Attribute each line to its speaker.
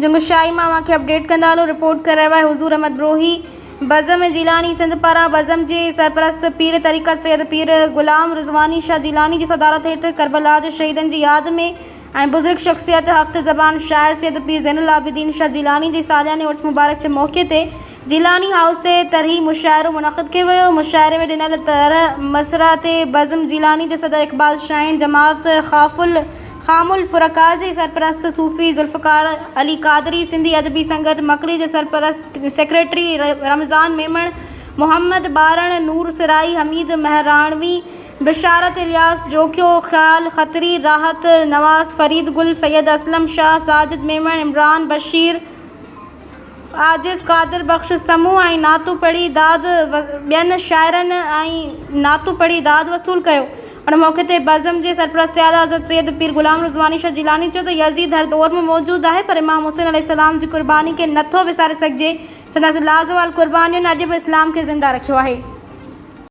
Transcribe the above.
Speaker 1: जंगो शाही मां खे अपडेट कंदा हलो। रिपोर्ट कर रहा है हुजूर अहमद ब्रोही। बज़म जिलानी सिंध पारा बज़म के सरपरस्त पीर तरीक़त सैयद पीर गुलाम रिज़वानी शाह जिलानी की सदारत हेठ करबला के शहीदन की याद में बुजुर्ग शख्सियत हफ्त ज़बान शायर सैयद पीर ज़ैनुल आबिदीन शाह जिलानी के सालियाने उर्स मुबारक के मौके ते जिलानी हाउस ते तरही मुशायरो मुनक़द कियो वियो। मुशायरे में ॾिनल तरह मसरा ते बज़म जिलानी के सदर इकबाल शाहीन जमात खामुल फ़ुरक़ा के सरपरस्त सूफ़ी ज़ुल्फ़कार अली क़ादरी सिंधी अदबी संगत मकरी के सरपरस्त सेक्रेटरी रमज़ान मेमण मोहम्मद बारण नूर सिराई हमीद महरानवी बिशारत इलियास जोखियो ख़्याल खतरी राहत नवाज़ फरीद गुल सैयद असलम शाह साजिद मेमण इमरान बशीर आजिज़ कादिर बख्श समूह नातू पढ़ी दाद बेन शायरन नातू पढ़ी दाद वसूल किया। और मौके ते बज़म के सरपरस्त आला हज़रत सैयद पीर गुलाम रिज़वानी शाह जिलानी चो तो यज़ीद हर दौर में मौजूद है पर इमाम हुसैन अलैहिस्सलाम की कुर्बानी के नथो विसारे सके। चंदासीं लाज़वाल कुर्बानियों अॼु भी इस्लाम के ज़िंदा रखियो है।